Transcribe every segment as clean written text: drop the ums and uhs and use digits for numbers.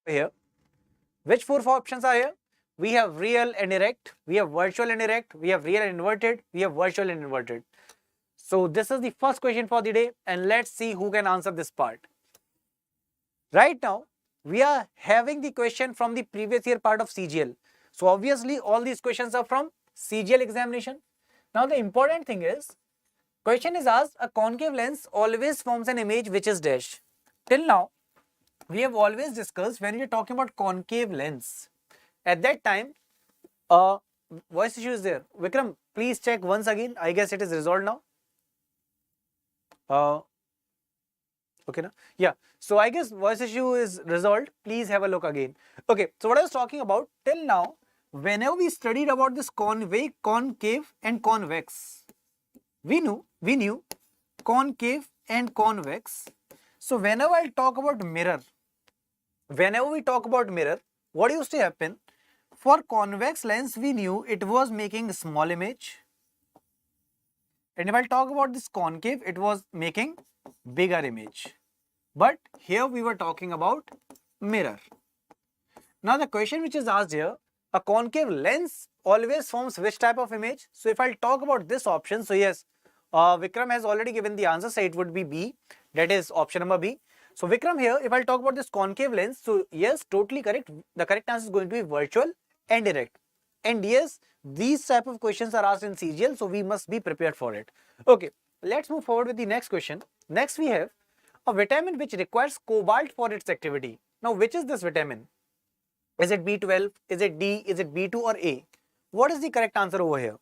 here. Which four options are here? We have real and direct, we have virtual and direct, we have real and inverted, we have virtual and inverted. So this is the first question for the day, and let's see who can answer this part. Right now, we are having the question from the previous year part of CGL. So obviously all these questions are from CGL examination. Now the important thing is, question is asked, a concave lens always forms an image which is dash. Till now, we have always discussed when we are talking about concave lens. At that time, voice issue is there. Vikram, please check once again. I guess it is resolved now. Okay, na? Yeah. So I guess voice issue is resolved. Please have a look again. Okay. So what I was talking about till now, whenever we studied about this concave and convex, we knew concave and convex. So whenever I talk about mirror, whenever we talk about mirror, what used to happen? For convex lens, we knew it was making a small image. And if I talk about this concave, it was making bigger image. But here we were talking about mirror. Now the question which is asked here, a concave lens always forms which type of image? So if I talk about this option, so yes, Vikram has already given the answer, so it would be B, that is option number B. So Vikram here, if I talk about this concave lens, so yes, totally correct. The correct answer is going to be virtual and direct. And yes, these type of questions are asked in CGL, so we must be prepared for it. Okay, let's move forward with the next question. Next we have a vitamin which requires cobalt for its activity. Now which is this vitamin? Is it B12, is it D, is it B2 or A? What is the correct answer over here?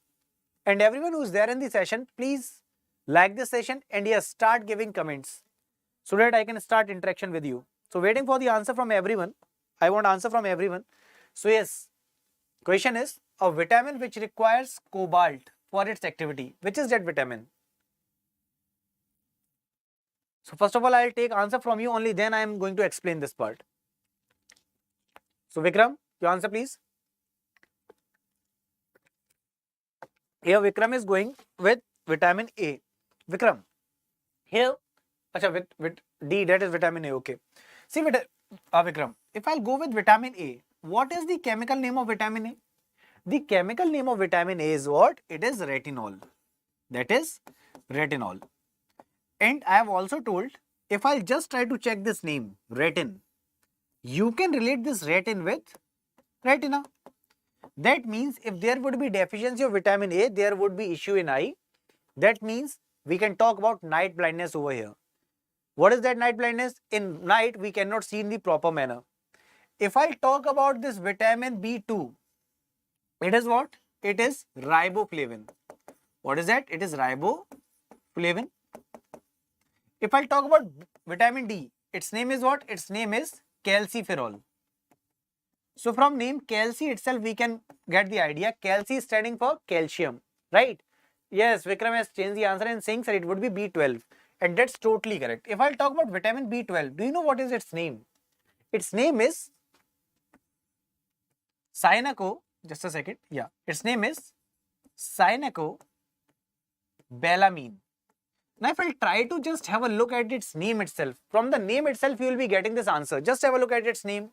And everyone who is there in the session, please like this session and yes, start giving comments so that I can start interaction with you. So waiting for the answer from everyone. I want answer from everyone. So yes, question is a vitamin which requires cobalt for its activity. Which is that vitamin? So first of all, I'll take answer from you, only then I am going to explain this part. So Vikram, your answer please. Here Vikram is going with vitamin A. Vikram, here, with D, that is vitamin A, okay. See Vikram, if I'll go with vitamin A, what is the chemical name of vitamin A? The chemical name of vitamin A is what? It is retinol. That is retinol. And I have also told, if I'll just try to check this name, retin, you can relate this retin with retina. That means if there would be deficiency of vitamin A, there would be issue in eye. That means we can talk about night blindness over here. What is that night blindness? In night, we cannot see in the proper manner. If I talk about this vitamin B2, it is what? It is riboflavin. What is that? It is riboflavin. If I talk about vitamin D, its name is what? Its name is calciferol. So from name calci itself, we can get the idea. Calci is standing for calcium, right? Yes, Vikram has changed the answer and saying that it would be B12. And that's totally correct. If I talk about vitamin B12, do you know what is its name? Its name is cyanoco. Just a second. Yeah, its name is cyanocobalamin. Now, if I try to just have a look at its name itself, from the name itself, you will be getting this answer. Just have a look at its name.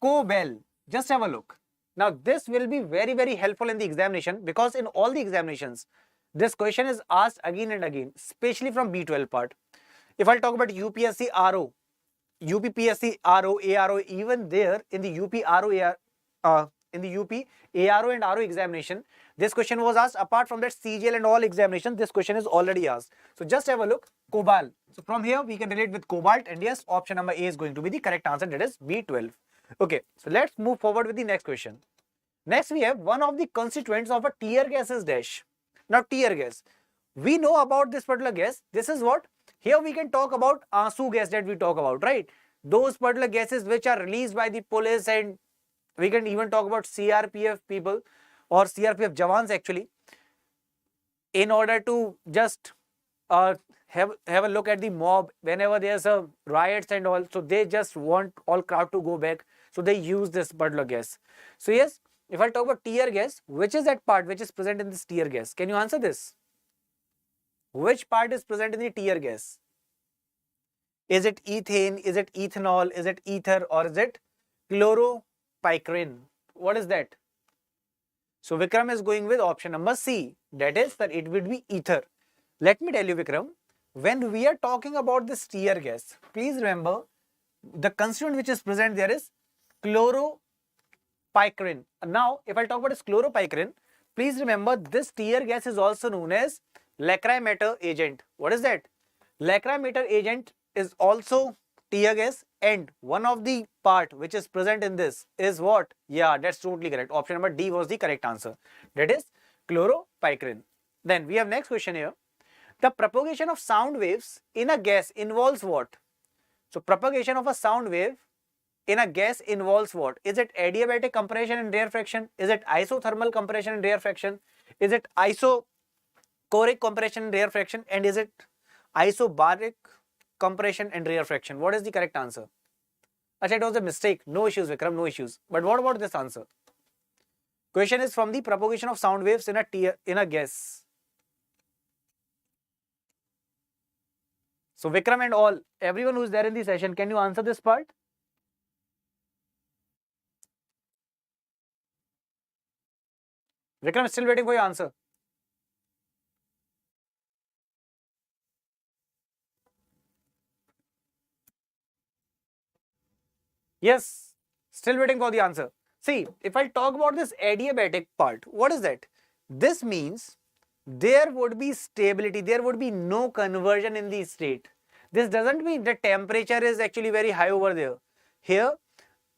Cobal. Just have a look. Now, this will be very, very helpful in the examination because in all the examinations, this question is asked again and again, especially from B12 part. If I talk about UPSC RO, UPPSC RO, ARO, even there in the UP RO, in the UP ARO and RO examination, this question was asked. Apart from that, CGL and all examinations, this question is already asked. So just have a look. Cobalt. So from here, we can relate with cobalt, and yes, option number A is going to be the correct answer. That is B12. Okay, so let's move forward with the next question. Next, we have one of the constituents of a tear gas is dash. Now, tear gas. We know about this particular gas. This is what? Here we can talk about ASU gas that we talk about, right? Those particular gases which are released by the police, and we can even talk about CRPF people or CRPF Jawans actually, in order to just have a look at the mob whenever there's a riots and all. So they just want all crowd to go back. So they use this particular gas. So yes, if I talk about tear gas, which is that part which is present in this tear gas? Can you answer this? Which part is present in the tear gas? Is it ethane? Is it ethanol? Is it ether? Or is it chloropycrin. What is that? So Vikram is going with option number C. That is that it would be ether. Let me tell you, Vikram, when we are talking about this tear gas, please remember the constituent which is present there is chloropycrin. Now, if I talk about this chloropycrin, please remember this tear gas is also known as lacrimeter agent. What is that? Lacrimeter agent is also tear gas, and one of the part which is present in this is what? Yeah, that's totally correct. Option number D was the correct answer. That is chloropycrin. Then we have next question here. The propagation of sound waves in a gas involves what? So propagation of a sound wave in a gas involves what? Is it adiabatic compression and rarefaction? Is it isothermal compression and rarefaction? Is it isochoric compression and rarefaction? And is it isobaric compression and rarefaction? What is the correct answer? Achha, it was a mistake. No issues, Vikram, no issues. But what about this answer? Question is from the propagation of sound waves in a gas. So Vikram and all, everyone who is there in the session, can you answer this part? Vikram is still waiting for your answer. Yes, still waiting for the answer. See, if I talk about this adiabatic part, what is that? This means there would be stability, there would be no conversion in the state. This doesn't mean the temperature is actually very high over there. Here,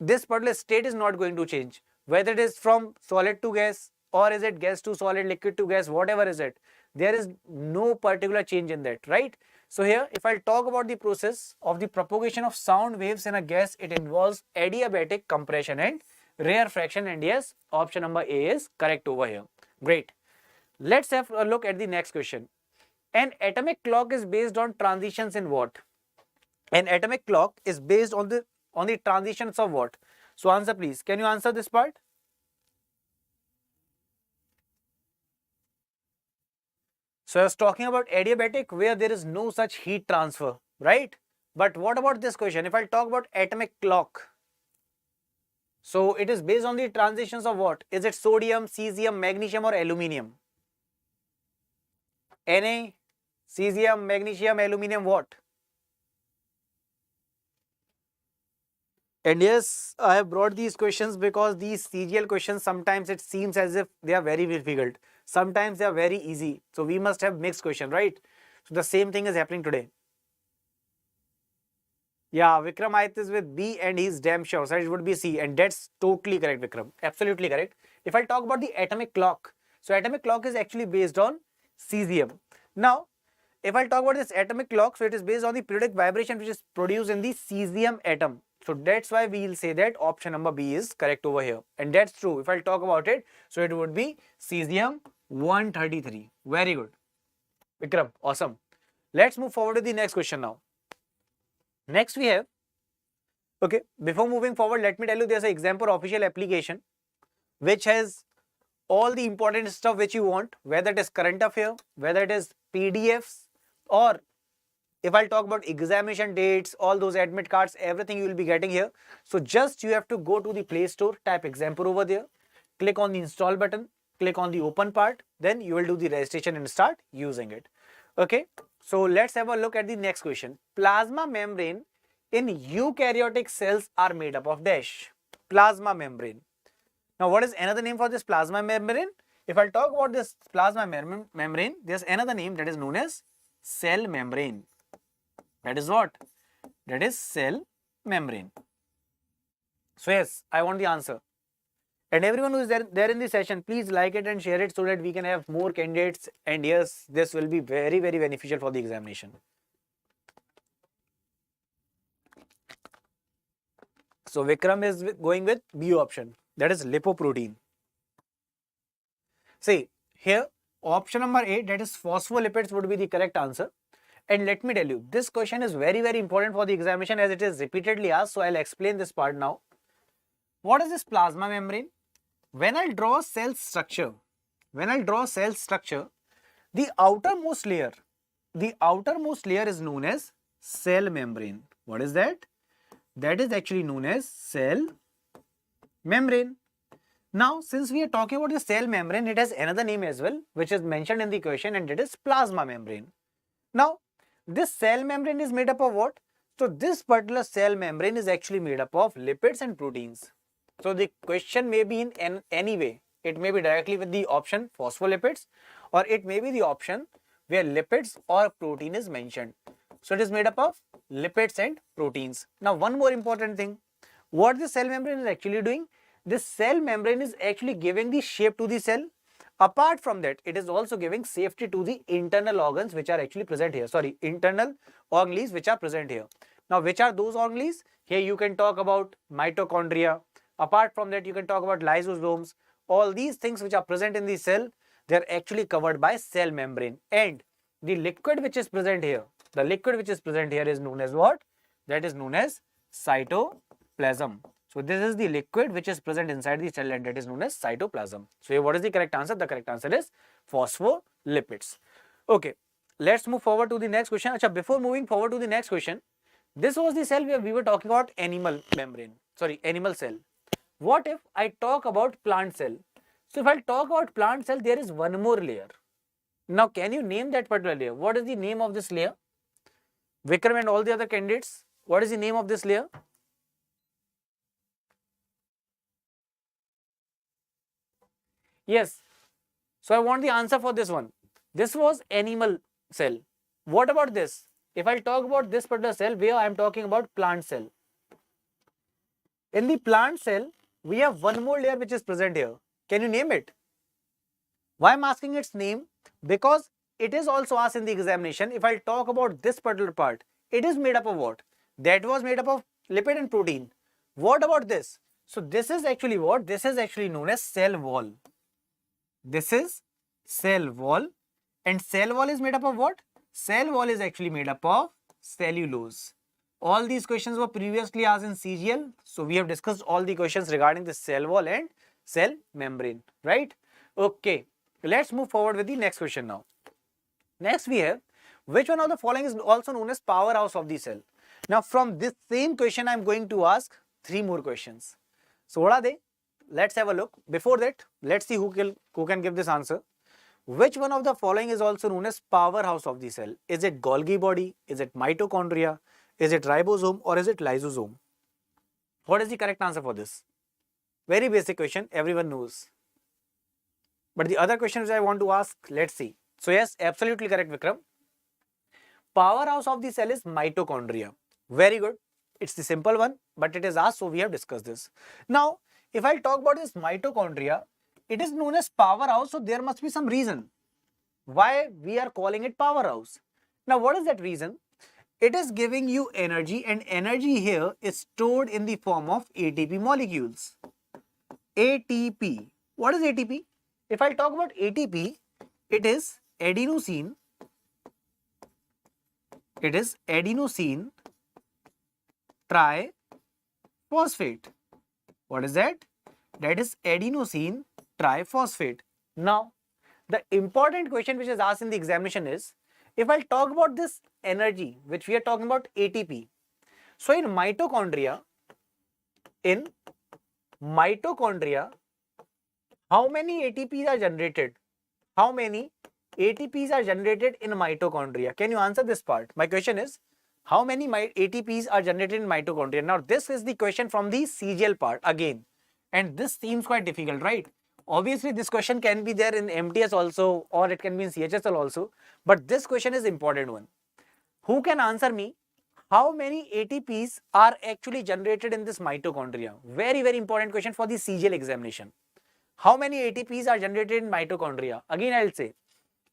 this particular state is not going to change. Whether it is from solid to gas or is it gas to solid, liquid to gas, whatever is it, there is no particular change in that, right? So here, if I talk about the process of the propagation of sound waves in a gas, it involves adiabatic compression and rarefaction, and yes, option number A is correct over here. Great. Let's have a look at the next question. An atomic clock is based on transitions in what? An atomic clock is based on the transitions of what? So answer please. Can you answer this part? So I was talking about adiabatic where there is no such heat transfer, right? But what about this question? If I talk about atomic clock, so it is based on the transitions of what? Is it sodium, cesium, magnesium or aluminium? Na, cesium, magnesium, aluminium, what? And yes, I have brought these questions because these CGL questions, sometimes it seems as if they are very difficult. Sometimes they are very easy. So we must have mixed question, right? So the same thing is happening today. Yeah, Vikram is with B and he's damn sure. So it would be C, and that's totally correct, Vikram. Absolutely correct. If I talk about the atomic clock, so atomic clock is actually based on cesium. Now, if I talk about this atomic clock, so it is based on the periodic vibration which is produced in the cesium atom. So that's why we will say that option number B is correct over here. And that's true. If I talk about it, so it would be cesium 133. Very good. Vikram, awesome. Let's move forward to the next question now. Next we have, okay, before moving forward, let me tell you there's an Exampur official application which has all the important stuff which you want, whether it is current affair, whether it is PDFs, or if I'll talk about examination dates, all those admit cards, everything you will be getting here. So just you have to go to the Play Store, type Exampur over there, click on the install button, click on the open part, then you will do the registration and start using it. Okay, so let's have a look at the next question. Plasma membrane in eukaryotic cells are made up of dash. Plasma membrane. Now what is another name for this plasma membrane? If I talk about this plasma membrane, there's another name that is known as cell membrane. That is what? That is cell membrane. So yes, I want the answer. And everyone who is there in the session, please like it and share it so that we can have more candidates. And yes, this will be very, very beneficial for the examination. So Vikram is going with B option. That is lipoprotein. See, here option number A, that is phospholipids, would be the correct answer. And let me tell you, this question is very, very important for the examination as it is repeatedly asked. So I'll explain this part now. What is this plasma membrane? When I draw cell structure, the outermost layer is known as cell membrane. What is that? That is actually known as cell membrane. Now, since we are talking about the cell membrane, it has another name as well, which is mentioned in the question, and it is plasma membrane. Now, this cell membrane is made up of what? So, this particular cell membrane is actually made up of lipids and proteins. So, the question may be in any way. It may be directly with the option phospholipids, or it may be the option where lipids or protein is mentioned. So, it is made up of lipids and proteins. Now, one more important thing. What the cell membrane is actually doing? This cell membrane is actually giving the shape to the cell. Apart from that, it is also giving safety to the internal organs which are actually present here. Sorry, internal organelles which are present here. Now, which are those organelles? Here you can talk about mitochondria. Apart from that, you can talk about lysosomes. All these things which are present in the cell, they are actually covered by cell membrane. And the liquid which is present here, the liquid which is present here is known as what? That is known as cytoplasm. So, this is the liquid which is present inside the cell, and that is known as cytoplasm. So, here what is the correct answer? The correct answer is phospholipids. Okay, let's move forward to the next question. Achha, before moving forward to the next question, this was the cell where we were talking about animal membrane, sorry, animal cell. What if I talk about plant cell? So, if I talk about plant cell, there is one more layer. Now, can you name that particular layer? What is the name of this layer? Vikram and all the other candidates, what is the name of this layer? Yes. So, I want the answer for this one. This was animal cell. What about this? If I talk about this particular cell, where I am talking about plant cell. In the plant cell, we have one more layer which is present here. Can you name it? Why I am asking its name? Because it is also asked in the examination. If I talk about this particular part, it is made up of what? That was made up of lipid and protein. What about this? So, this is actually what? This is actually known as cell wall. This is cell wall, and cell wall is made up of what? Cell wall is actually made up of cellulose. All these questions were previously asked in CGL. So, we have discussed all the questions regarding the cell wall and cell membrane, right? Okay, let's move forward with the next question now. Next we have, which one of the following is also known as powerhouse of the cell? Now, from this same question, I am going to ask 3 more questions. So, what are they? Let's have a look. Before that, let's see who can give this answer. Which one of the following is also known as powerhouse of the cell? Is it Golgi body? Is it mitochondria? Is it ribosome, or is it lysosome? What is the correct answer for this? Very basic question, everyone knows. But the other question which I want to ask, let's see. So yes, absolutely correct, Vikram. Powerhouse of the cell is mitochondria. Very good. It's the simple one, but it is asked, so we have discussed this. Now, if I talk about this mitochondria, it is known as powerhouse, so there must be some reason why we are calling it powerhouse. Now, what is that reason? It is giving you energy, and energy here is stored in the form of ATP molecules. ATP. What is ATP? If I talk about ATP, it is adenosine. It is adenosine triphosphate. What is that? That is adenosine triphosphate. Now, the important question which is asked in the examination is, if I talk about this energy which we are talking about ATP, so in mitochondria, how many ATPs are generated? How many ATPs are generated in mitochondria? Can you answer this part? My question is, how many ATPs are generated in mitochondria? Now, this is the question from the CGL part again. And this seems quite difficult, right? Obviously, this question can be there in MTS also, or it can be in CHSL also. But this question is important one. Who can answer me? How many ATPs are actually generated in this mitochondria? Very, very important question for the CGL examination. How many ATPs are generated in mitochondria? Again, I will say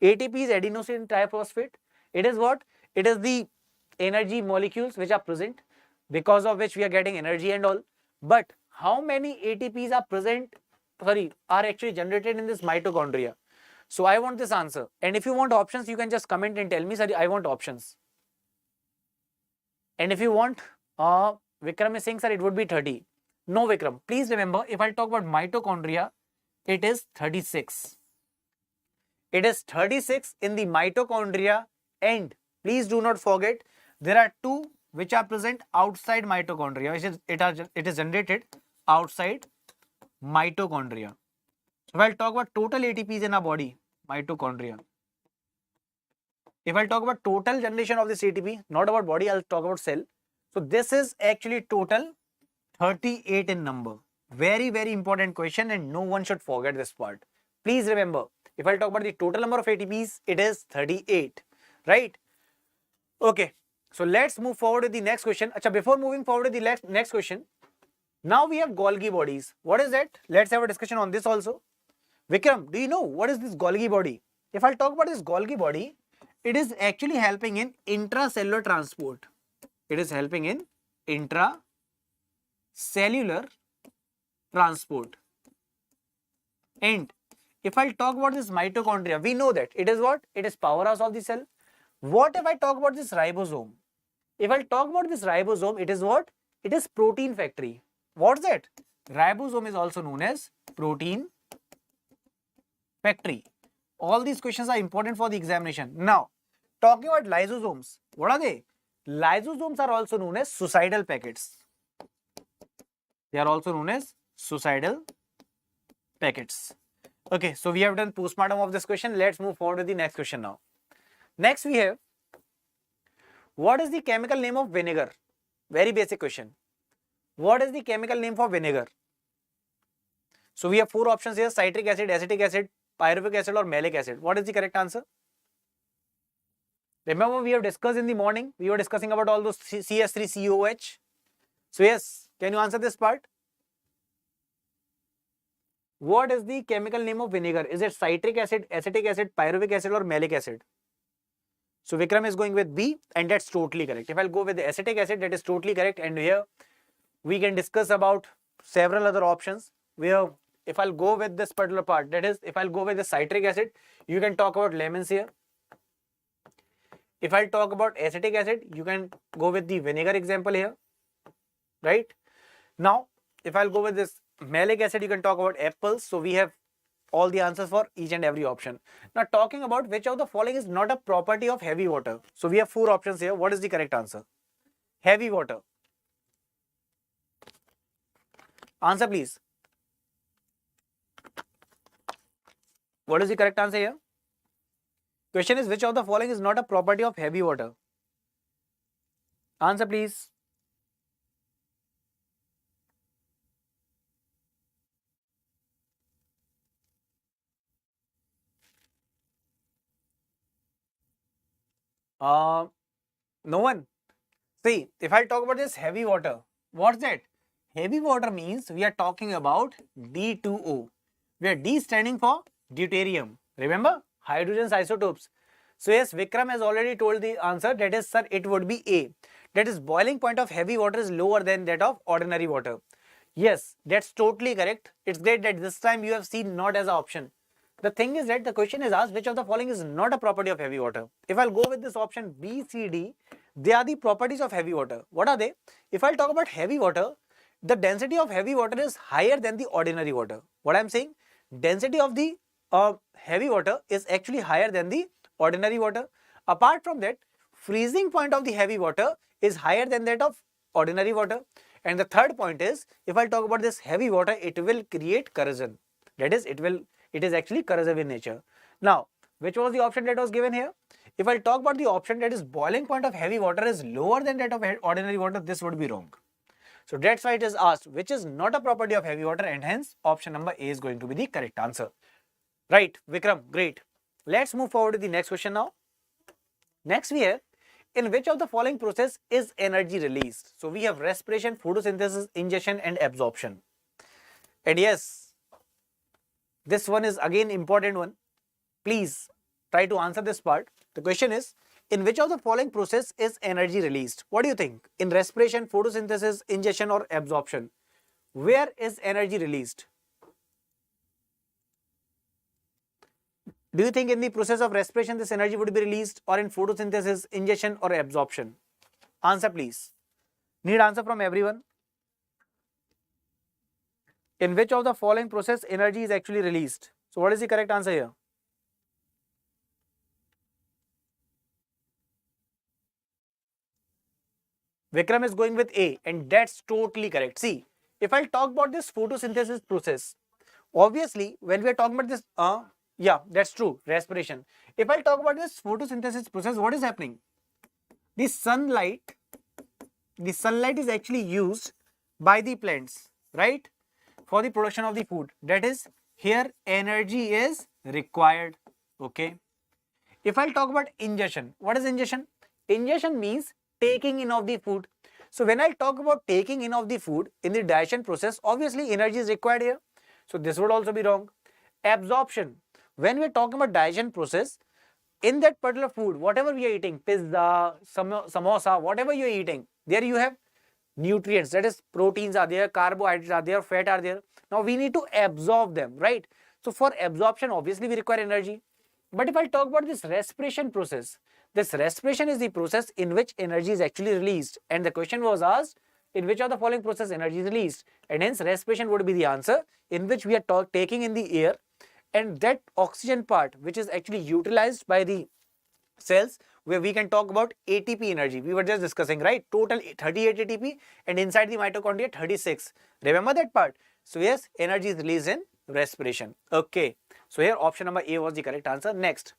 ATP is adenosine triphosphate. It is what? It is the energy molecules which are present, because of which we are getting energy and all. But how many ATPs are actually generated in this mitochondria? So I want this answer. And if you want options, you can just comment and tell me, sorry, I want options. And if you want, Vikram is saying, sir, it would be 30. No, Vikram, please remember, if I talk about mitochondria, it is 36. It is 36 in the mitochondria, and please do not forget, there are 2 which are present outside mitochondria, which is it is generated outside Mitochondria. So if I'll talk about total ATPs in our body, mitochondria. If I'll talk about total generation of this ATP, not about body, I'll talk about cell. So this is actually total 38 in number. Very, very important question, and no one should forget this part. Please remember, if I'll talk about the total number of ATPs, it is 38, right? Okay, so let's move forward to the next question. Acha, before moving forward to the next question, now we have Golgi bodies. What is that? Let's have a discussion on this also. Vikram, do you know what is this Golgi body? If I'll talk about this Golgi body, it is actually helping in intracellular transport. It is helping in intracellular transport. And if I talk about this mitochondria, we know that it is what? It is powerhouse of the cell. What if I talk about this ribosome? If I talk about this ribosome, it is what? It is protein factory. What's that? Ribosome is also known as protein factory. All these questions are important for the examination. Now, talking about lysosomes, what are they? Lysosomes are also known as suicidal packets. They are also known as suicidal packets. Okay, so we have done postmortem of this question. Let's move forward to the next question now. Next we have, what is the chemical name of vinegar? Very basic question. What is the chemical name for vinegar? So we have four options here: citric acid, acetic acid, pyruvic acid or malic acid. What is the correct answer? Remember, we have discussed in the morning, we were discussing about all those CS3COH. So yes, can you answer this part? What is the chemical name of vinegar? Is it citric acid, acetic acid, pyruvic acid or malic acid? So Vikram is going with B, and that's totally correct. If I'll go with the acetic acid, that is totally correct. And here we can discuss about several other options where if I'll go with this particular part, that is, if I'll go with the citric acid, you can talk about lemons here. If I'll talk about acetic acid, you can go with the vinegar example here, right? Now, if I'll go with this malic acid, you can talk about apples. So we have all the answers for each and every option. Now, talking about which of the following is not a property of heavy water. So we have four options here. What is the correct answer? Heavy water. Answer please. What is the correct answer here? Question is, which of the following is not a property of heavy water? Answer please. No one. See, if I talk about this heavy water, what's that? Heavy water means we are talking about D2O, where D standing for deuterium. Remember, hydrogen isotopes. So yes, Vikram has already told the answer. That is, sir, it would be A. That is, boiling point of heavy water is lower than that of ordinary water. Yes, that's totally correct. It's great that this time you have seen not as an option. The thing is that the question is asked, which of the following is not a property of heavy water? If I'll go with this option B, C, D, they are the properties of heavy water. What are they? If I'll talk about heavy water, the density of heavy water is higher than the ordinary water. What I'm saying? Density of the heavy water is actually higher than the ordinary water. Apart from that, freezing point of the heavy water is higher than that of ordinary water. And the third point is, if I talk about this heavy water, it will create corrosion. That is, it is actually corrosive in nature. Now, which was the option that was given here? If I talk about the option that is boiling point of heavy water is lower than that of ordinary water, this would be wrong. So that's why it is asked, which is not a property of heavy water, and hence option number A is going to be the correct answer. Right, Vikram, great. Let's move forward to the next question now. Next we have, in which of the following process is energy released? So we have respiration, photosynthesis, ingestion and absorption. And yes, this one is again important one. Please try to answer this part. The question is, in which of the following process is energy released? What do you think? In respiration, photosynthesis, ingestion or absorption? Where is energy released? Do you think in the process of respiration this energy would be released, or in photosynthesis, ingestion or absorption? Answer please. Need answer from everyone. In which of the following process energy is actually released? So what is the correct answer here? Vikram is going with A, and that's totally correct. See, if I talk about this photosynthesis process, obviously when we are talking about this, yeah, that's true, respiration. If I talk about this photosynthesis process, what is happening? The sunlight is actually used by the plants, right, for the production of the food. That is, here energy is required. Okay. If I talk about ingestion, what is ingestion? Ingestion means taking in of the food. So when I talk about taking in of the food in the digestion process, obviously energy is required here. So this would also be wrong. Absorption. When we are talking about digestion process, in that particular food, whatever we are eating, pizza, samosa, whatever you are eating, there you have nutrients, that is proteins are there, carbohydrates are there, fat are there. Now we need to absorb them, right? So for absorption, obviously we require energy. But if I talk about this respiration process, this respiration is the process in which energy is actually released. And the question was asked, in which of the following process energy is released? And hence respiration would be the answer, in which we are taking in the air, and that oxygen part which is actually utilized by the cells, where we can talk about ATP energy. We were just discussing, right? Total 38 ATP and inside the mitochondria 36. Remember that part? So yes, energy is released in respiration. Okay. So here option number A was the correct answer. Next,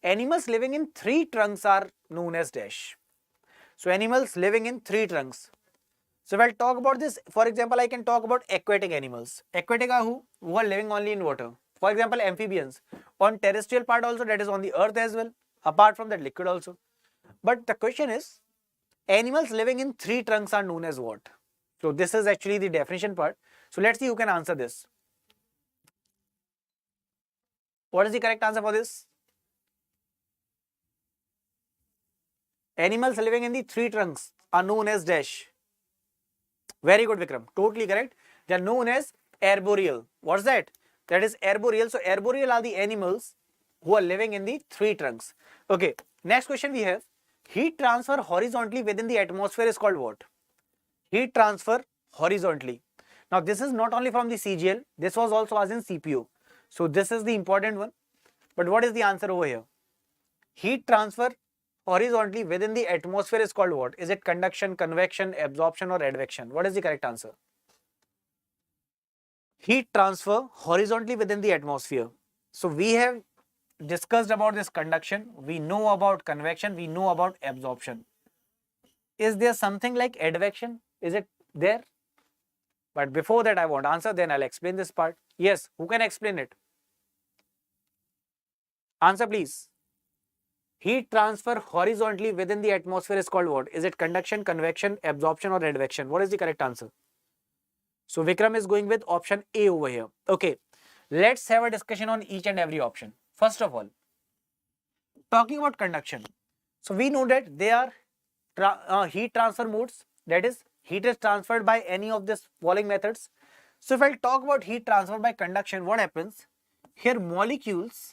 animals living in 3 trunks are known as dash. So animals living in 3 trunks. So if I talk about this, for example, I can talk about aquatic animals. Aquatic are who? Who are living only in water. For example, amphibians. On terrestrial part also, that is on the earth as well. Apart from that, liquid also. But the question is, animals living in 3 trunks are known as what? So this is actually the definition part. So let's see who can answer this. What is the correct answer for this? Animals living in the 3 trunks are known as dash. Very good, Vikram. Totally correct. They are known as arboreal. What's that? That is arboreal. So arboreal are the animals who are living in the 3 trunks. Okay. Next question we have. Heat transfer horizontally within the atmosphere is called what? Heat transfer horizontally. Now this is not only from the CGL. This was also asked in CPO. So this is the important one. But what is the answer over here? Heat transfer horizontally within the atmosphere is called what? Is it conduction, convection, absorption or advection? What is the correct answer? Heat transfer horizontally within the atmosphere. So we have discussed about this conduction, we know about convection, we know about absorption. Is there something like advection? Is it there? But before that I want answer, then I'll explain this part. Yes, who can explain it? Answer please. Heat transfer horizontally within the atmosphere is called what? Is it conduction, convection, absorption or advection? What is the correct answer? So Vikram is going with option A over here. Okay, let's have a discussion on each and every option. First of all, talking about conduction. So we know that they are heat transfer modes. That is, heat is transferred by any of these following methods. So if I talk about heat transfer by conduction, what happens? Here molecules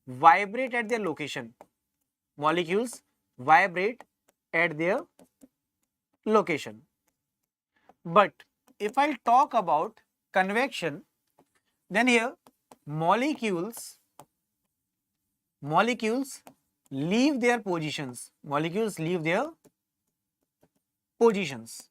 vibrate at their location. Molecules vibrate at their location. But if I talk about convection, then here molecules leave their positions. Molecules leave their positions.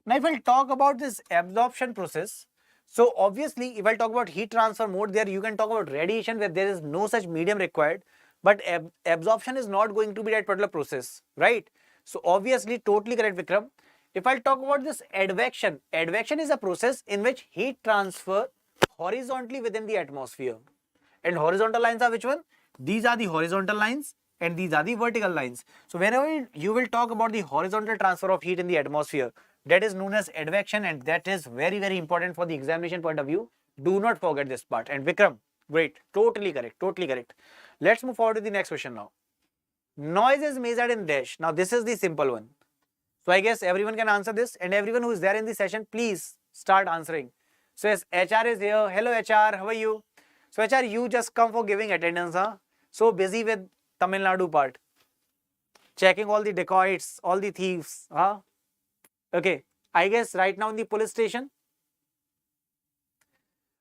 Now if I talk about this absorption process, so obviously if I talk about heat transfer mode, there you can talk about radiation where there is no such medium required, but absorption is not going to be that particular process, right? So obviously totally correct, Vikram. If I talk about this advection, advection is a process in which heat transfer horizontally within the atmosphere. And horizontal lines are which one? These are the horizontal lines and these are the vertical lines. So whenever you will talk about the horizontal transfer of heat in the atmosphere, that is known as advection, and that is very, very important for the examination point of view. Do not forget this part. And Vikram, great, totally correct, totally correct. Let's move forward to the next question now. Noise is measured in dash. Now this is the simple one. So I guess everyone can answer this, and everyone who is there in the session, please start answering. So yes, HR is here. Hello HR, how are you? So HR, you just come for giving attendance, huh? So busy with Tamil Nadu part. Checking all the dacoits, all the thieves, huh? Okay, I guess right now in the police station.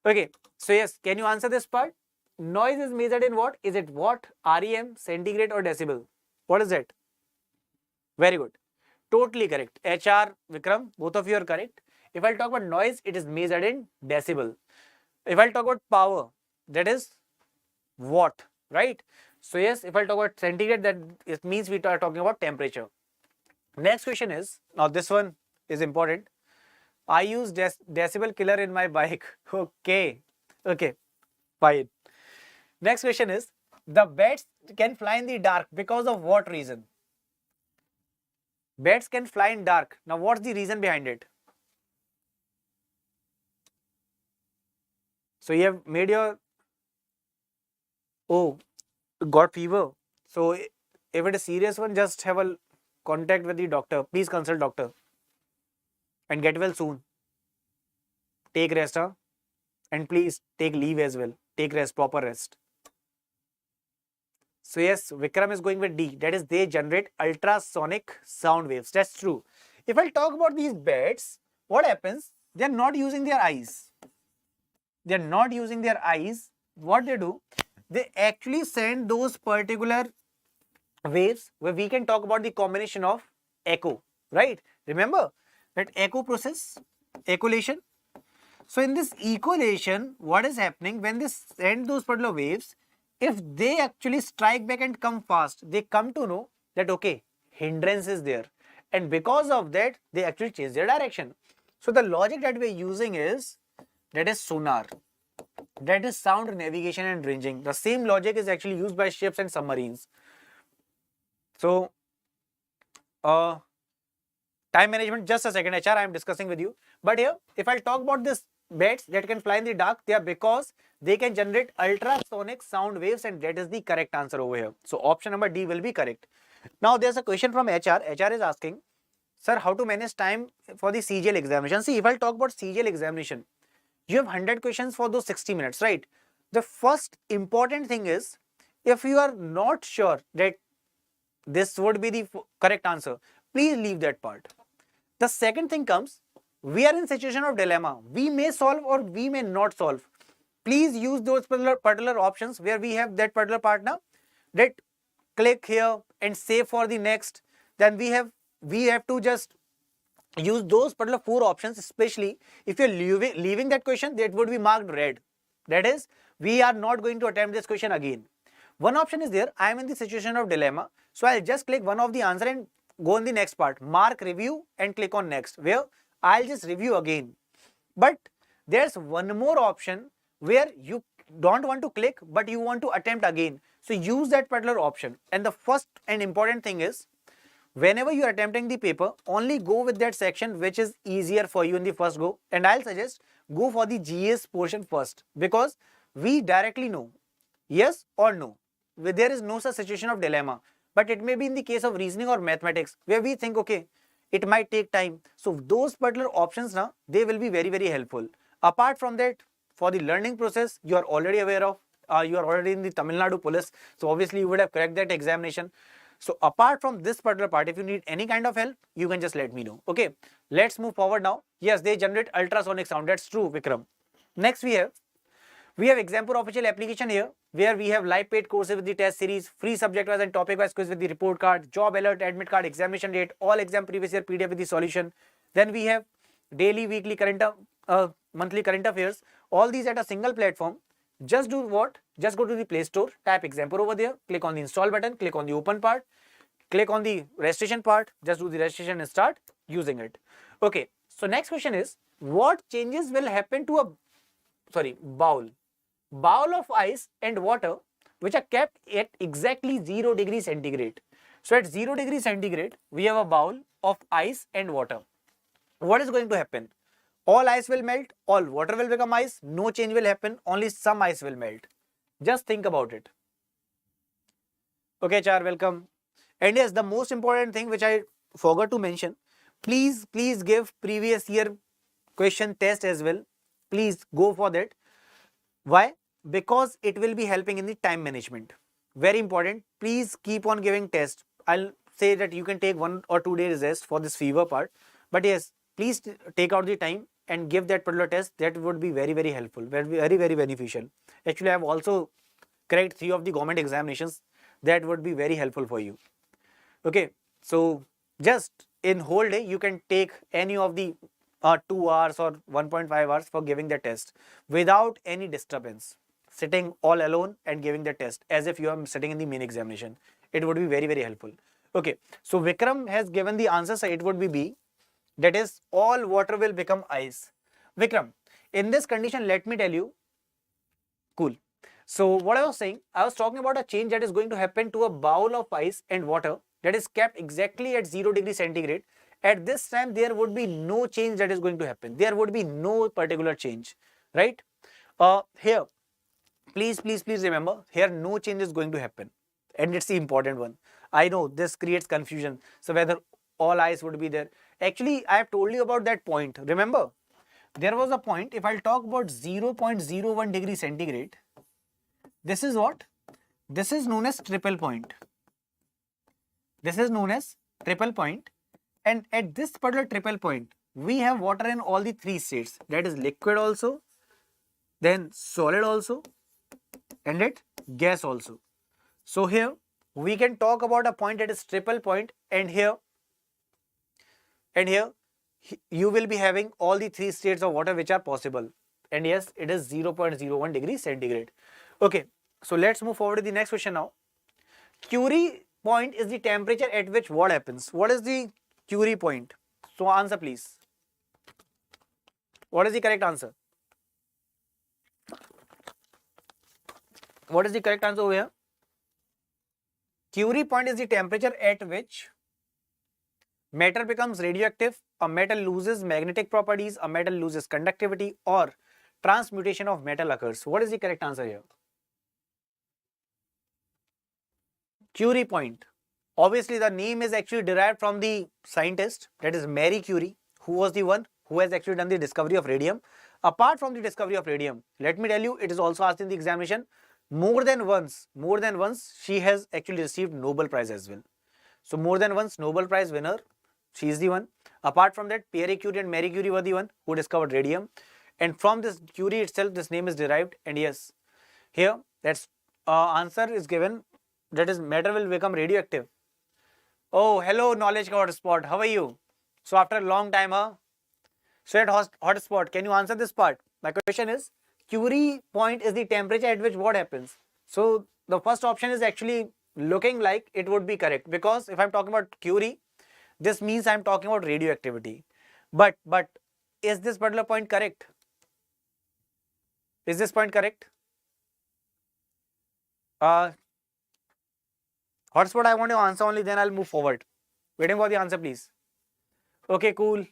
Okay, so yes, can you answer this part? Noise is measured in what? Is it watt, REM, centigrade or decibel? What is it? Very good. Totally correct. HR, Vikram, both of you are correct. If I'll talk about noise, it is measured in decibel. If I'll talk about power, that is watt, right? So yes, if I'll talk about centigrade, that it means we are talking about temperature. Next question is, now this one is important. I use decibel killer in my bike. Okay. Okay. Fine. Next question is, the bats can fly in the dark because of what reason? Bats can fly in dark. Now what's the reason behind it? So you have made your, oh, got fever. So if it is serious one, just have a contact with the doctor. Please consult doctor and get well soon. Take rest, huh? And please take leave as well. Take rest, proper rest. So yes, Vikram is going with D. That is, they generate ultrasonic sound waves. That's true. If I talk about these bats, what happens? They are not using their eyes. They are not using their eyes. What they do? They actually send those particular waves where we can talk about the combination of echo, right? Remember that echo process, echolation. So in this echolation, what is happening when they send those particular waves? If they actually strike back and come fast, they come to know that okay, hindrance is there, and because of that, they actually change their direction. So the logic that we are using is, that is sonar, that is sound navigation and ranging. The same logic is actually used by ships and submarines. So, time management, just a second, HR, I am discussing with you. But here, if I talk about this bats that can fly in the dark, they are because they can generate ultrasonic sound waves, and that is the correct answer over here. So option number D will be correct. Now there's a question from HR. HR is asking, sir, how to manage time for the CGL examination? See, if I talk about CGL examination, you have 100 questions for those 60 minutes, right? The first important thing is, if you are not sure that this would be the correct answer, please leave that part. The second thing comes, we are in situation of dilemma. We may solve or we may not solve. Please use those particular options where we have that particular partner, that click here and save for the next. Then we have to just use those particular 4 options, especially if you're leaving that question, that would be marked red. That is, we are not going to attempt this question again. One option is there, I am in the situation of dilemma, so I'll just click one of the answer and go on the next part, mark review and click on next, where I'll just review again. But there's one more option where you don't want to click, but you want to attempt again. So use that particular option. And the first and important thing is, whenever you are attempting the paper, only go with that section which is easier for you in the first go. And I'll suggest go for the GS portion first, because we directly know yes or no. There is no such situation of dilemma. But it may be in the case of reasoning or mathematics where we think, okay, it might take time. So those particular options now, they will be very, very helpful. Apart from that, for the learning process, you are already aware of, you are already in the Tamil Nadu police. So obviously you would have cracked that examination. So apart from this particular part, if you need any kind of help, you can just let me know. Okay, let's move forward now. Yes, they generate ultrasonic sound. That's true, Vikram. Next we have Exampur official application here, where we have live paid courses with the test series, free subject wise and topic wise quiz with the report card, job alert, admit card, examination date, all exam previous year PDF with the solution. Then we have daily, weekly, monthly current affairs. All these at a single platform. Just do what? Just go to the Play Store, type Exampur over there, click on the install button, click on the open part, click on the registration part, just do the registration and start using it. Okay, so next question is, what changes will happen to a bowl of ice and water which are kept at exactly 0 degrees centigrade? So at 0 degrees centigrade, we have a bowl of ice and water. What is going to happen? All ice will melt, all water will become ice, no change will happen, only some ice will melt. Just think about it. Okay, Char, welcome. And yes, the most important thing which I forgot to mention, please give previous year question test as well. Please go for that. Why? Because it will be helping in the time management. Very important. Please keep on giving test. I'll say that you can take 1 or 2 days rest for this fever part. But yes, please take out the time and give that particular test. That would be very, very helpful. Very, very beneficial. Actually, I have also cracked 3 of the government examinations. That would be very helpful for you. Okay. So just in whole day you can take any of the 2 hours or 1.5 hours for giving the test without any disturbance, sitting all alone and giving the test as if you are sitting in the main examination. It would be very, very helpful. Okay, so Vikram has given the answer, so it would be B, that is all water will become ice. Vikram, in this condition, let me tell you, cool. So what I was saying, I was talking about a change that is going to happen to a bowl of ice and water that is kept exactly at 0 degree centigrade. At this time, there would be no change that is going to happen. There would be no particular change, right? Here, please remember, here no change is going to happen. And it's the important one. I know this creates confusion. So whether all ice would be there. Actually, I have told you about that point. Remember, there was a point, if I'll talk about 0.01 degree centigrade, this is what? This is known as triple point. This is known as triple point. And at this particular triple point, we have water in all the 3 states. That is liquid also, then solid also, and it gas also. So here we can talk about a point that is triple point, and here you will be having all the 3 states of water which are possible. And yes, it is 0.01 degree centigrade. Okay, so let's move forward to the next question now. Curie point is the temperature at which what happens? What is the Curie point? So answer please. What is the correct answer? What is the correct answer over here? Curie point is the temperature at which matter becomes radioactive, a metal loses magnetic properties, a metal loses conductivity, or transmutation of metal occurs. What is the correct answer here? Curie point. Obviously, the name is actually derived from the scientist, that is Marie Curie, who was the one who has actually done the discovery of radium. Apart from the discovery of radium, let me tell you, it is also asked in the examination, more than once, she has actually received Nobel Prize as well. So more than once Nobel Prize winner, she is the one. Apart from that, Pierre Curie and Marie Curie were the one who discovered radium. And from this Curie itself, this name is derived. And yes, here that's answer is given, that is matter will become radioactive. Oh, hello knowledge hotspot, how are you? So after a long time, straight hotspot, can you answer this part? My question is, Curie point is the temperature at which what happens? So the first option is actually looking like it would be correct, because if I'm talking about Curie, this means I'm talking about radioactivity. But is this particular point correct? Is this point correct? Hotspot, I want your answer only, then I'll move forward. Waiting for the answer, please. Okay, cool.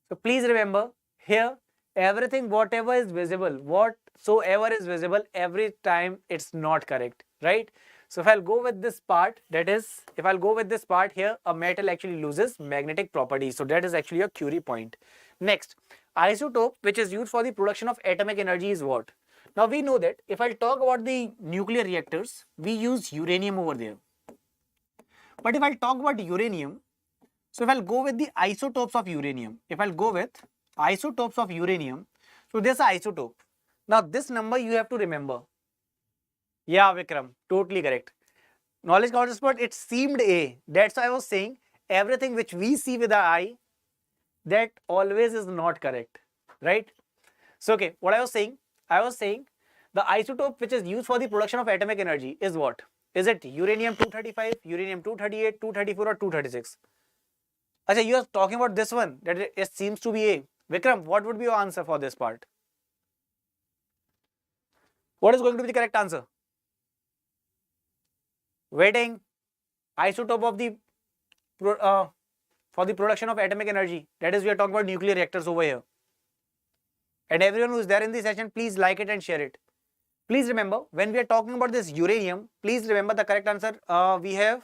So please remember, here everything whatever is visible, whatsoever is visible, every time it's not correct, right? So if I'll go with this part, that is, if I'll go with this part here, a metal actually loses magnetic properties. So that is actually a Curie point. Next, isotope which is used for the production of atomic energy is what? Now we know that if I'll talk about the nuclear reactors, we use uranium over there. But if I'll talk about uranium, so if I'll go with the isotopes of uranium, so this isotope. Now this number you have to remember. Yeah, Vikram, totally correct. Knowledge hotspot, it seemed A. That's why I was saying everything which we see with our eye, that always is not correct, right? So okay, what I was saying the isotope which is used for the production of atomic energy is what? Is it uranium-235, uranium-238, 234 or 236? Achha, you are talking about this one, that it seems to be A. Vikram, what would be your answer for this part? What is going to be the correct answer? Waiting. Isotope of the for the production of atomic energy. That is, we are talking about nuclear reactors over here. And everyone who is there in this session, please like it and share it. Please remember, when we are talking about this uranium, please remember the correct answer. We have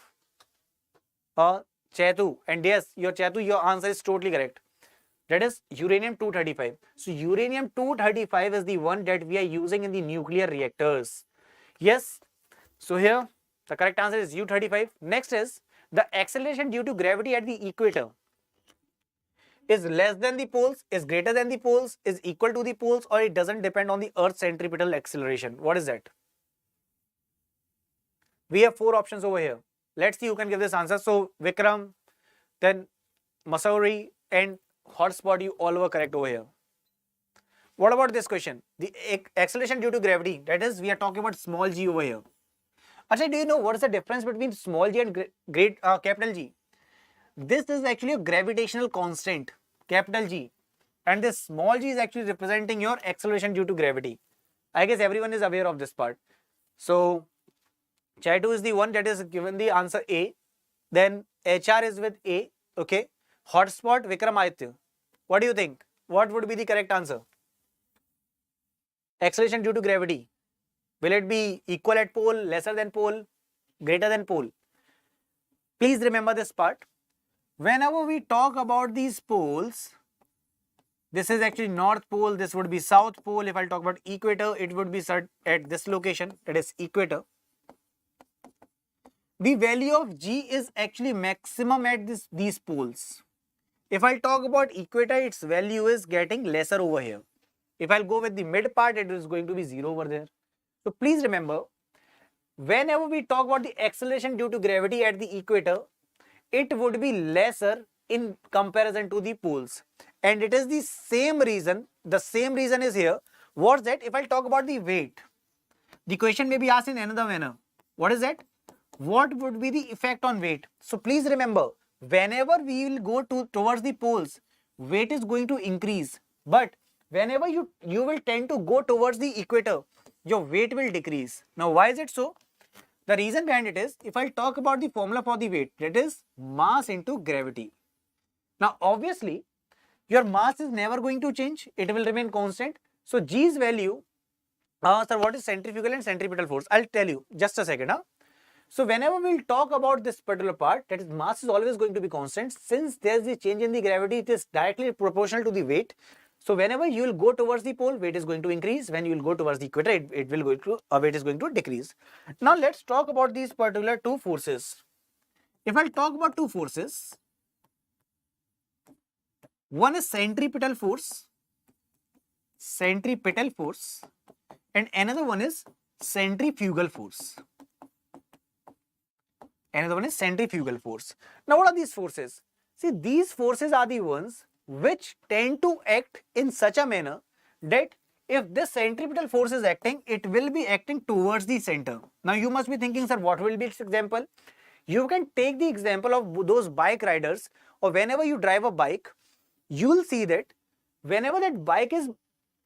Chetu. And yes, your Chetu, your answer is totally correct. That is uranium-235. So uranium-235 is the one that we are using in the nuclear reactors. Yes. So here, the correct answer is U-35. Next is, the acceleration due to gravity at the equator is less than the poles, is greater than the poles, is equal to the poles, or it doesn't depend on the Earth's centripetal acceleration. What is that? We have 4 options over here. Let's see who can give this answer. So Vikram, then Mussoorie and hotspot, you all were correct over here. What about this question? The acceleration due to gravity, that is, we are talking about small g over here. Actually, do you know what is the difference between small g and capital G? This is actually a gravitational constant, capital G, and this small g is actually representing your acceleration due to gravity. I guess everyone is aware of this part. So, Chai2 is the one that is given the answer A. Then HR is with A. Okay. Hotspot, Vikramaditya. What do you think? What would be the correct answer? Acceleration due to gravity. Will it be equal at pole, lesser than pole, greater than pole? Please remember this part. Whenever we talk about these poles, this is actually North Pole, this would be South Pole. If I'll talk about equator, it would be set at this location, that is equator. The value of G is actually maximum at these poles. If I'll talk about equator, its value is getting lesser over here. If I'll go with the mid part, it is going to be 0 over there. So please remember, whenever we talk about the acceleration due to gravity at the equator, it would be lesser in comparison to the poles. And it is the same reason is here. What's that? If I'll talk about the weight, the question may be asked in another manner. What is that? What would be the effect on weight? So please remember, whenever we will go towards the poles, weight is going to increase. But whenever you will tend to go towards the equator, your weight will decrease. Now, why is it so? The reason behind it is, if I talk about the formula for the weight, that is mass into gravity. Now, obviously, your mass is never going to change. It will remain constant. So, G's value, sir, what is centrifugal and centripetal force? I'll tell you, just a second. So, whenever we'll talk about this particular part, that is mass is always going to be constant. Since there's the change in the gravity, it is directly proportional to the weight. So, whenever you will go towards the pole, weight is going to increase. When you will go towards the equator, weight is going to decrease. Now, let's talk about these particular two forces. If I'll talk about two forces, one is centripetal force, and another one is centrifugal force. Now, what are these forces? See, these forces are the ones which tend to act in such a manner that if this centripetal force is acting, it will be acting towards the center. Now, you must be thinking, sir, what will be its example? You can take the example of those bike riders, or whenever you drive a bike, you will see that whenever that bike is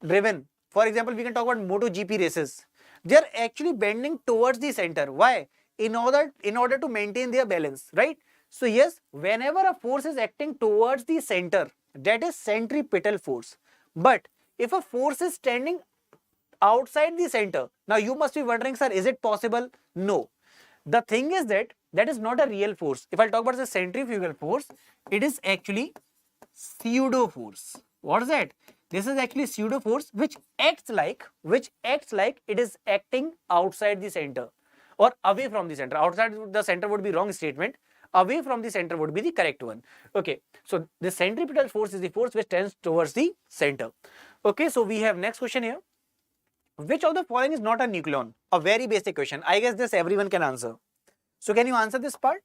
driven, for example, we can talk about MotoGP races, they are actually bending towards the center. Why? In order to maintain their balance, right? So yes, whenever a force is acting towards the center, that is centripetal force. But if a force is standing outside the center, now you must be wondering, sir, is it possible? No. The thing is that is not a real force. If I talk about the centrifugal force, it is actually pseudo force. What is that? This is actually pseudo force which acts like it is acting outside the center or away from the center. Outside the center would be wrong statement. Away from the center would be the correct one. Okay, so the centripetal force is the force which tends towards the center. Okay, so we have next question here. Which of the following is not a nucleon? A very basic question. I guess this everyone can answer. So can you answer this part?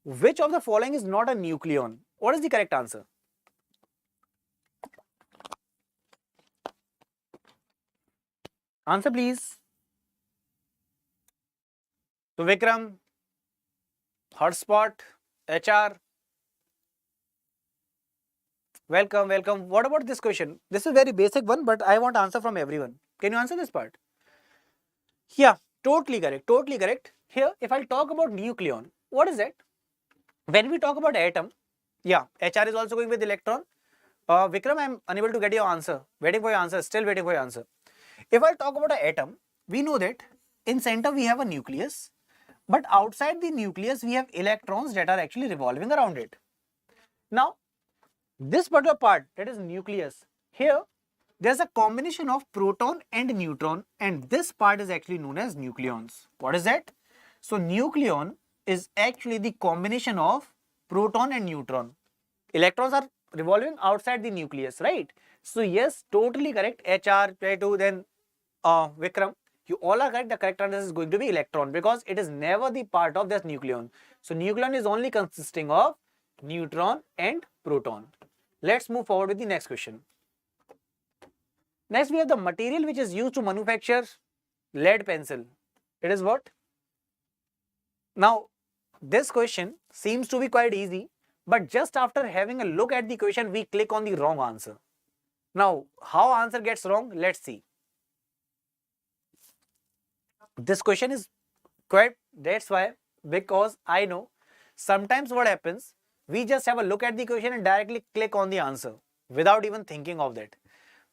Which of the following is not a nucleon? What is the correct answer? Answer please. So Vikram, hotspot, HR. Welcome. What about this question? This is a very basic one, but I want answer from everyone. Can you answer this part? Yeah, totally correct. Here, if I'll talk about nucleon, what is that? When we talk about atom, yeah, HR is also going with electron. Vikram, I'm unable to get your answer. Waiting for your answer. Still waiting for your answer. If I talk about an atom, we know that in center we have a nucleus, but outside the nucleus we have electrons that are actually revolving around it. Now, this particular part, that is nucleus, here there's a combination of proton and neutron, and this part is actually known as nucleons. What is that? So nucleon is actually the combination of proton and neutron. Electrons are revolving outside the nucleus, right? So yes, totally correct. HR, Play2, then Vikram. You all are correct. The correct answer is going to be electron because it is never the part of this nucleon. So nucleon is only consisting of neutron and proton. Let's move forward with the next question. Next, we have the material which is used to manufacture lead pencil. It is what? Now, this question seems to be quite easy, but just after having a look at the question, we click on the wrong answer. Now, how answer gets wrong? Let's see. This question is quite, that's why, because I know sometimes what happens, we just have a look at the question and directly click on the answer without even thinking of that.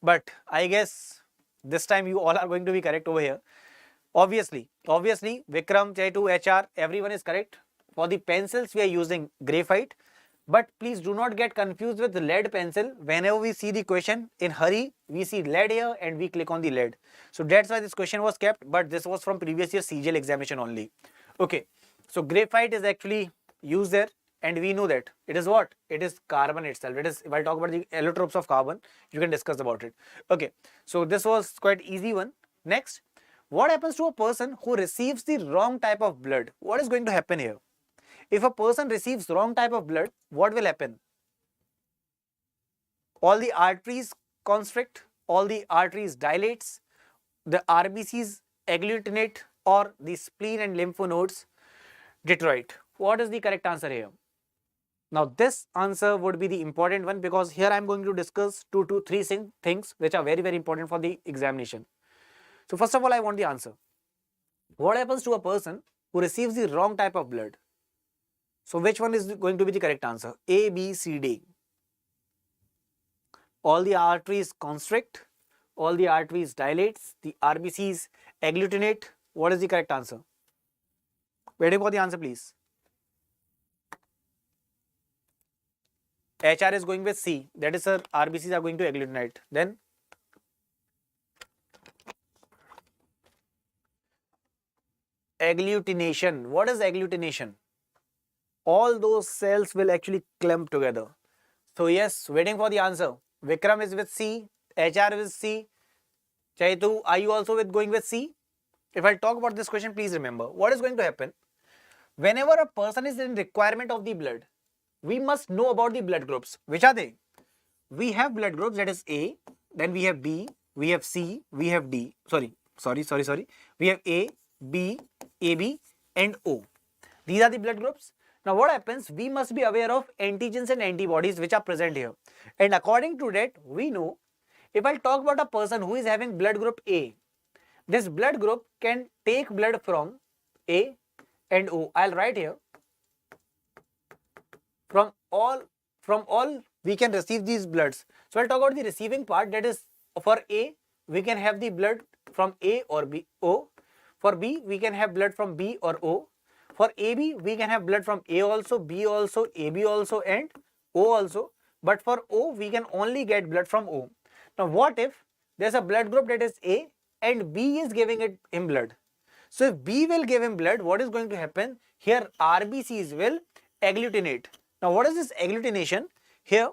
But I guess this time you all are going to be correct over here. Obviously, Vikram, Chaitu, HR, everyone is correct. For the pencils, we are using graphite. But please do not get confused with lead pencil. Whenever we see the question in hurry, we see lead here and we click on the lead. So that's why this question was kept, but this was from previous year Cgl examination only. Okay, so graphite is actually used there and we know that it is what? It is carbon itself. It is, if I talk about the allotropes of carbon, you can discuss about it. Okay, so this was quite easy one. Next, what happens to a person who receives the wrong type of blood? What is going to happen here? If a person receives wrong type of blood, what will happen? All the arteries constrict, all the arteries dilates, the RBCs agglutinate, or the spleen and lymph nodes deteriorate. What is the correct answer here? Now this answer would be the important one because here I am going to discuss 2 to 3 things which are very, very important for the examination. So first of all, I want the answer. What happens to a person who receives the wrong type of blood? So which one is going to be the correct answer? A, B, C, D. All the arteries constrict, all the arteries dilates, the RBCs agglutinate. What is the correct answer? Waiting for the answer, please. HR is going with C. That is, sir, RBCs are going to agglutinate. Then agglutination. What is agglutination? All those cells will actually clump together. So yes, waiting for the answer. Vikram is with C, HR is with C. Chaitu, are you also going with C? If I talk about this question, please remember what is going to happen. Whenever a person is in requirement of the blood, we must know about the blood groups. Which are they? We have blood groups, that is A, then we have B, we have C, we have D. Sorry. We have A, B, AB and O. These are the blood groups. Now what happens? We must be aware of antigens and antibodies which are present here. And according to that, we know if I talk about a person who is having blood group A, this blood group can take blood from A and O. I'll write here. From all we can receive these bloods. So I'll talk about the receiving part, that is for A, we can have the blood from A or B, O. For B, we can have blood from B or O. For AB, we can have blood from A also, B also, AB also and O also. But for O, we can only get blood from O. Now what if there's a blood group that is A and B is giving him blood? So if B will give him blood, what is going to happen? Here RBCs will agglutinate. Now what is this agglutination? Here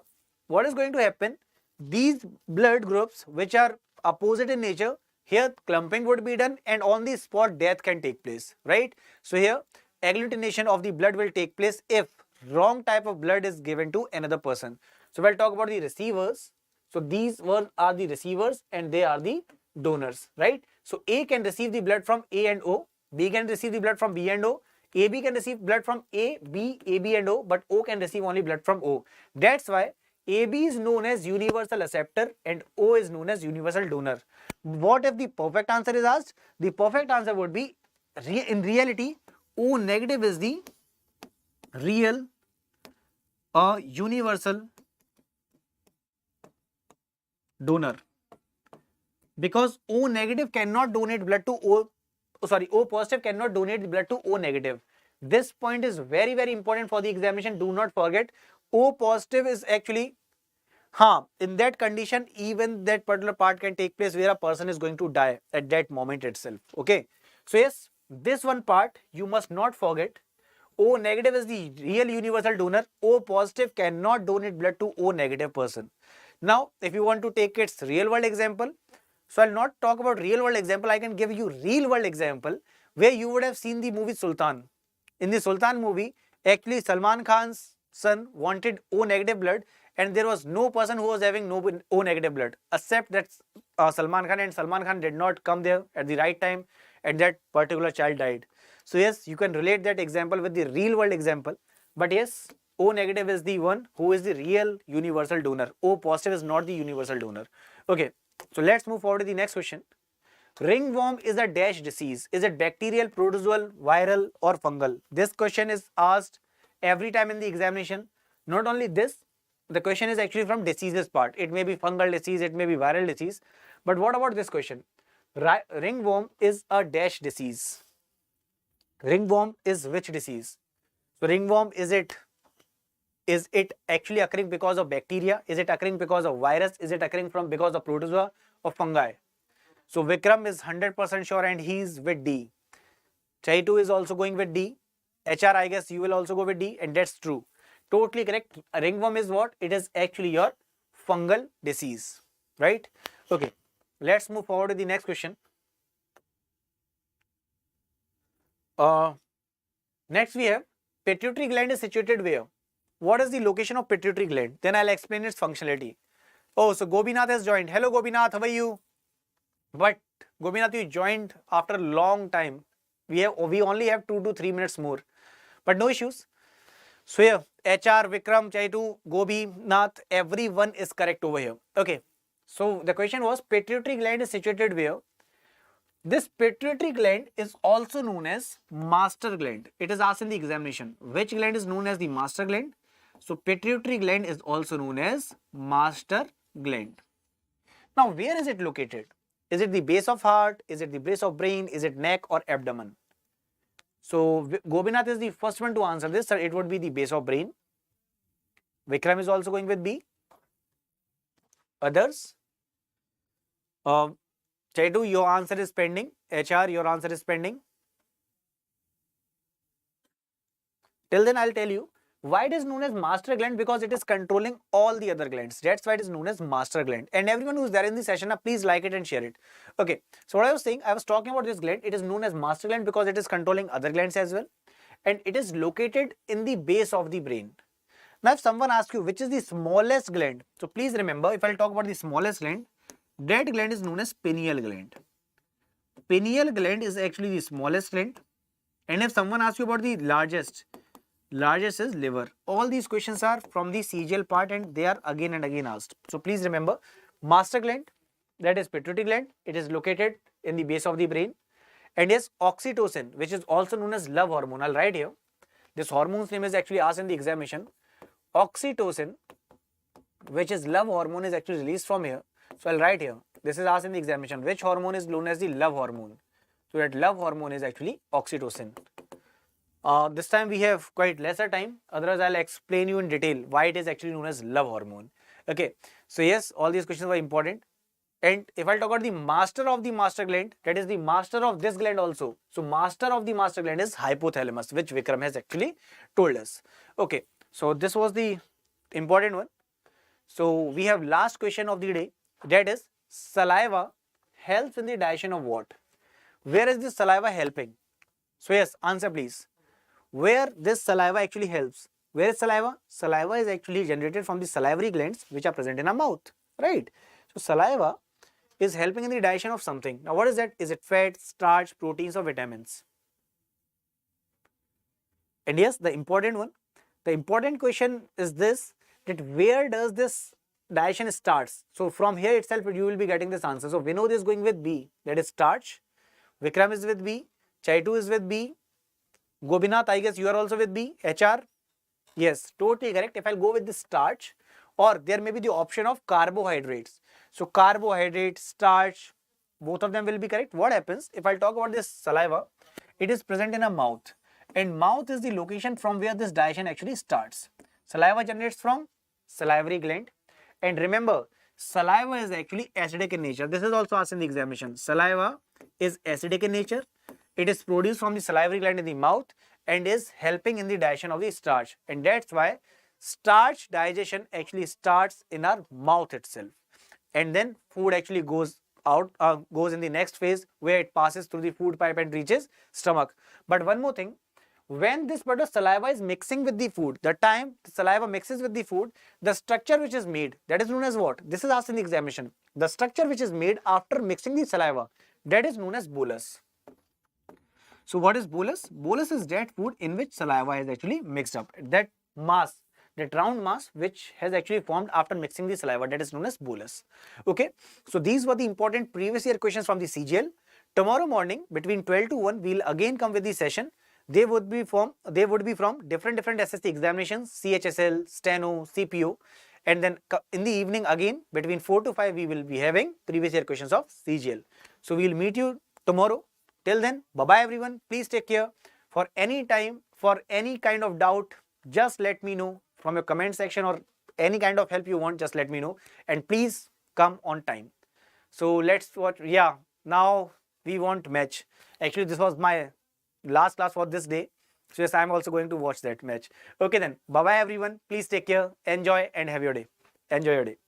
what is going to happen? These blood groups which are opposite in nature, here clumping would be done and on the spot death can take place, right? So here agglutination of the blood will take place if wrong type of blood is given to another person. So we'll talk about the receivers. So these are the receivers and they are the donors, right? So A can receive the blood from A and O, B can receive the blood from B and O, AB can receive blood from A, B, AB and O, but O can receive only blood from O. That's why AB is known as universal acceptor and O is known as universal donor. What if the perfect answer is asked? The perfect answer would be, in reality, O negative is the real universal donor, because O negative cannot donate blood to O positive cannot donate the blood to O negative. This point is very, very important for the examination. Do not forget, O positive is actually, in that condition, even that particular part can take place where a person is going to die at that moment itself. Okay. So yes, this one part you must not forget. O negative is the real universal donor. O positive cannot donate blood to O negative person. Now, if you want to take its real world example, So I'll not talk about real world example. I can give you real world example where you would have seen the movie Sultan. In the Sultan movie, actually Salman Khan's son wanted O negative blood, and there was no person who was having no O negative blood except that Salman Khan, and Salman Khan did not come there at the right time, and that particular child died. So yes, you can relate that example with the real world example. But yes, O negative is the one who is the real universal donor. O positive is not the universal donor. Okay, so let's move forward to the next question. Ringworm is a dash disease. Is it bacterial, protozoal, viral or fungal? This question is asked every time in the examination. Not only this, the question is actually from diseases part. It may be fungal disease, it may be viral disease. But what about this question? Ringworm is a dash disease. Ringworm is which disease? So ringworm, is it actually occurring because of bacteria? Is it occurring because of virus? Is it occurring because of protozoa or fungi? So Vikram is 100% sure and he's with D. Chaitu is also going with D. HR, I guess you will also go with D, and that's true. Totally correct. A ringworm is what? It is actually your fungal disease, right? Okay, let's move forward to the next question. Next we have pituitary gland is situated where? What is the location of pituitary gland? Then I'll explain its functionality. Oh, so Gobinath has joined. Hello Gobinath, how are you? But Gobinath, you joined after a long time. We only have 2 to 3 minutes more, but no issues. So here, HR, Vikram, Chaitu, Gobinath, everyone is correct over here. Okay, so the question was pituitary gland is situated where? This pituitary gland is also known as master gland. It is asked in the examination. Which gland is known as the master gland? So pituitary gland is also known as master gland. Now where is it located? Is it the base of heart? Is it the base of brain? Is it neck or abdomen? So Gobinath is the first one to answer this. Sir, it would be the base of brain. Vikram is also going with B. Others? Chaitu, your answer is pending. HR, your answer is pending. Till then, I'll tell you why it is known as master gland, because it is controlling all the other glands. That's why it is known as master gland. And everyone who's there in the session, please like it and share it. Okay, so what I was saying, I was talking about this gland. It is known as master gland because it is controlling other glands as well. And it is located in the base of the brain. Now, if someone asks you which is the smallest gland, so please remember, if I'll talk about the smallest gland, that gland is known as pineal gland. Pineal gland is actually the smallest gland. And if someone asks you about the largest is liver. All these questions are from the Cgl part and they are again and again asked. So please remember, master gland, that is pituitary gland, it is located in the base of the brain. And yes, oxytocin, which is also known as love hormone. I'll write here. This hormone's name is actually asked in the examination. Oxytocin, which is love hormone, is actually released from here. So I'll write here. This is asked in the examination. Which hormone is known as the love hormone? So that love hormone is actually oxytocin. This time we have quite lesser time. Otherwise, I'll explain you in detail why it is actually known as love hormone. Okay. So yes, all these questions were important. And if I talk about the master gland, that is the master of this gland also. So master of the master gland is hypothalamus, which Vikram has actually told us. Okay. So this was the important one. So we have last question of the day. That is, saliva helps in the digestion of what? Where is this saliva helping? So yes, answer please. Where this saliva actually helps? Where is saliva? Saliva is actually generated from the salivary glands which are present in our mouth, right? So saliva is helping in the digestion of something. Now what is that? Is it fat, starch, proteins or vitamins? And yes, the important one, the important question is this, that where does this digestion starts? So from here itself you will be getting this answer. So Vinod is going with B, that is starch. Vikram is with B. Chaitu is with B. Gobinath, I guess you are also with B. HR? Yes, totally correct. If I'll go with the starch, or there may be the option of carbohydrates. So carbohydrate, starch, both of them will be correct. What happens if I'll talk about this saliva? It is present in a mouth, and mouth is the location from where this digestion actually starts. Saliva generates from salivary gland. And remember, saliva is actually acidic in nature. This is also asked in the examination. Saliva is acidic in nature. It is produced from the salivary gland in the mouth and is helping in the digestion of the starch. And that's why starch digestion actually starts in our mouth itself. And then food actually goes goes in the next phase where it passes through the food pipe and reaches stomach. But one more thing, when this particular saliva is mixing with the food, the time the saliva mixes with the food, the structure which is made, that is known as what? This is asked in the examination. The structure which is made after mixing the saliva, that is known as bolus. So what is bolus? Bolus is that food in which saliva is actually mixed up. That mass, that round mass which has actually formed after mixing the saliva, that is known as bolus. Okay. So these were the important previous year questions from the CGL. Tomorrow morning between 12 to 1, we will again come with the session. They would be from different SSC examinations, CHSL, Steno, CPO, and then in the evening again between 4 to 5 we will be having previous year questions of CGL. So we will meet you tomorrow. Till then, bye-bye everyone. Please take care. For any time, for any kind of doubt, just let me know from your comment section, or any kind of help you want, just let me know. And please come on time. So let's watch. Yeah, now we want match. Actually, this was my last class for this day. So yes, I'm also going to watch that match. Okay then, bye-bye everyone. Please take care. Enjoy and have your day. Enjoy your day.